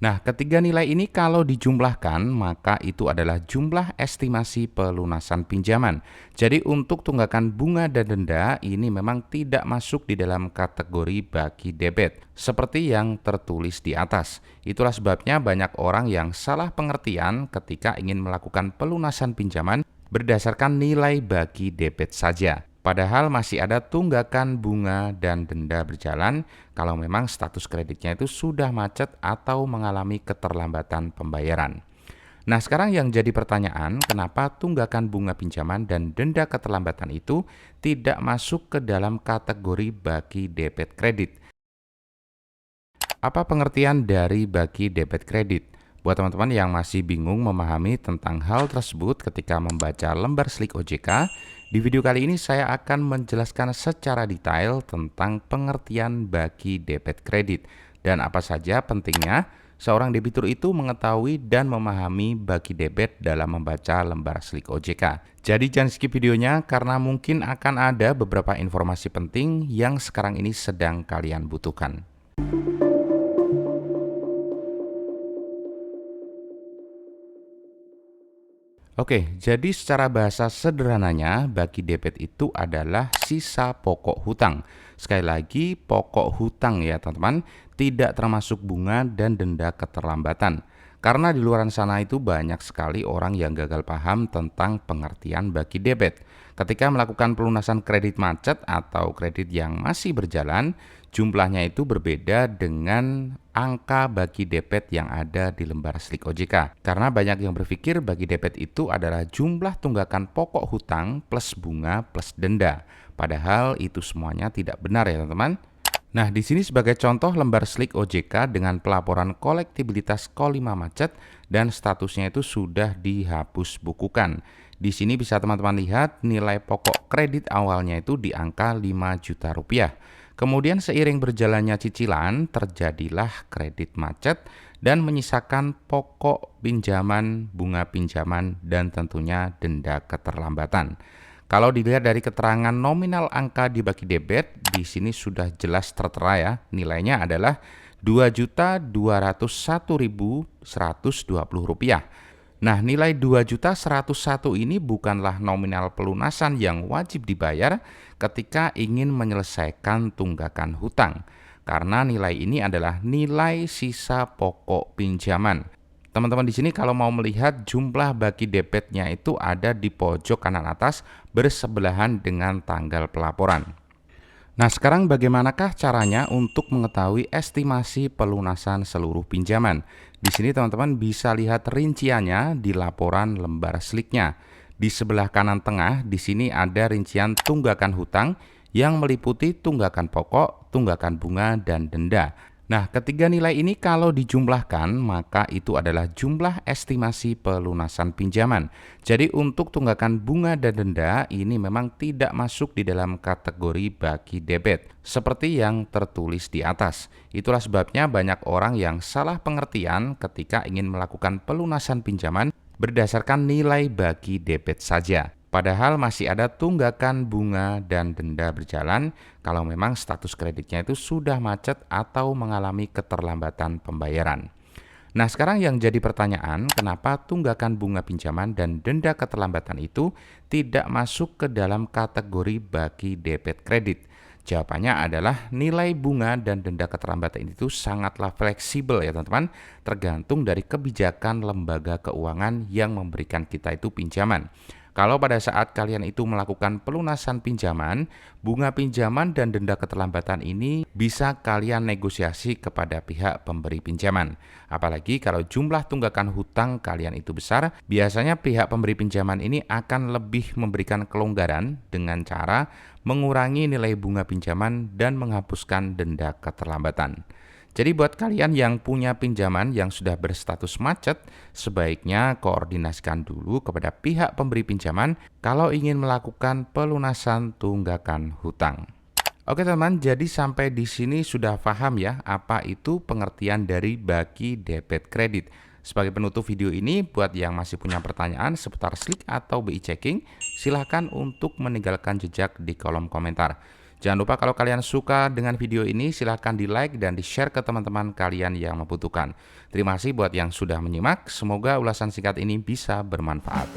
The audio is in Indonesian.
Nah, ketiga nilai ini kalau dijumlahkan, maka itu adalah jumlah estimasi pelunasan pinjaman. Jadi untuk tunggakan bunga dan denda ini memang tidak masuk di dalam kategori bagi debit, seperti yang tertulis di atas. Itulah sebabnya banyak orang yang salah pengertian ketika ingin melakukan pelunasan pinjaman berdasarkan nilai bagi debit saja. Padahal masih ada tunggakan bunga dan denda berjalan kalau memang status kreditnya itu sudah macet atau mengalami keterlambatan pembayaran. Nah, sekarang yang jadi pertanyaan, kenapa tunggakan bunga pinjaman dan denda keterlambatan itu tidak masuk ke dalam kategori bagi debit kredit? Apa pengertian dari bagi debit kredit? Buat teman-teman yang masih bingung memahami tentang hal tersebut ketika membaca lembar slik OJK, di video kali ini saya akan menjelaskan secara detail tentang pengertian bagi debit kredit dan apa saja pentingnya seorang debitur itu mengetahui dan memahami bagi debit dalam membaca lembar slik OJK. Jadi jangan skip videonya karena mungkin akan ada beberapa informasi penting yang sekarang ini sedang kalian butuhkan. Oke, jadi secara bahasa sederhananya, bagi debit itu adalah sisa pokok hutang. Sekali lagi, pokok hutang ya teman-teman, tidak termasuk bunga dan denda keterlambatan. Karena di luar sana itu banyak sekali orang yang gagal paham tentang pengertian bagi debit. Ketika melakukan pelunasan kredit macet atau kredit yang masih berjalan, jumlahnya itu berbeda dengan angka bagi debit yang ada di lembar slik OJK. Karena banyak yang berpikir bagi debit itu adalah jumlah tunggakan pokok hutang plus bunga plus denda. Padahal itu semuanya tidak benar ya teman-teman. Nah, di sini sebagai contoh lembar slik OJK dengan pelaporan kolektibilitas K5 macet dan statusnya itu sudah dihapus bukukan. Di sini bisa teman-teman lihat nilai pokok kredit awalnya itu di angka 5 juta rupiah. Kemudian seiring berjalannya cicilan, terjadilah kredit macet dan menyisakan pokok pinjaman, bunga pinjaman, dan tentunya denda keterlambatan. Kalau dilihat dari keterangan nominal angka dibagi debit, di sini sudah jelas tertera ya, nilainya adalah Rp2.201.120. Nah, nilai 2.101 ini bukanlah nominal pelunasan yang wajib dibayar ketika ingin menyelesaikan tunggakan hutang. Karena nilai ini adalah nilai sisa pokok pinjaman. Teman-teman di sini kalau mau melihat jumlah bagi debitnya itu ada di pojok kanan atas bersebelahan dengan tanggal pelaporan. Nah, sekarang bagaimanakah caranya untuk mengetahui estimasi pelunasan seluruh pinjaman? Di sini teman-teman bisa lihat rinciannya di laporan lembar sliknya. Di sebelah kanan tengah di sini ada rincian tunggakan hutang yang meliputi tunggakan pokok, tunggakan bunga, dan denda. Nah, ketiga nilai ini kalau dijumlahkan, maka itu adalah jumlah estimasi pelunasan pinjaman. Jadi untuk tunggakan bunga dan denda ini memang tidak masuk di dalam kategori bagi debit, seperti yang tertulis di atas. Itulah sebabnya banyak orang yang salah pengertian ketika ingin melakukan pelunasan pinjaman berdasarkan nilai bagi debit saja. Padahal masih ada tunggakan bunga dan denda berjalan kalau memang status kreditnya itu sudah macet atau mengalami keterlambatan pembayaran. Nah, sekarang yang jadi pertanyaan, kenapa tunggakan bunga pinjaman dan denda keterlambatan itu tidak masuk ke dalam kategori bagi debit kredit? Jawabannya adalah nilai bunga dan denda keterlambatan itu sangatlah fleksibel ya teman-teman, tergantung dari kebijakan lembaga keuangan yang memberikan kita itu pinjaman. Kalau pada saat kalian itu melakukan pelunasan pinjaman, bunga pinjaman dan denda keterlambatan ini bisa kalian negosiasi kepada pihak pemberi pinjaman. Apalagi kalau jumlah tunggakan hutang kalian itu besar, biasanya pihak pemberi pinjaman ini akan lebih memberikan kelonggaran dengan cara mengurangi nilai bunga pinjaman dan menghapuskan denda keterlambatan. Jadi buat kalian yang punya pinjaman yang sudah berstatus macet, sebaiknya koordinasikan dulu kepada pihak pemberi pinjaman kalau ingin melakukan pelunasan tunggakan hutang. Oke teman, jadi sampai di sini sudah paham ya apa itu pengertian dari bagi debit kredit. Sebagai penutup video ini, buat yang masih punya pertanyaan seputar slik atau BI checking, silahkan untuk meninggalkan jejak di kolom komentar. Jangan lupa kalau kalian suka dengan video ini, silahkan di-like dan di-share ke teman-teman kalian yang membutuhkan. Terima kasih buat yang sudah menyimak, semoga ulasan singkat ini bisa bermanfaat.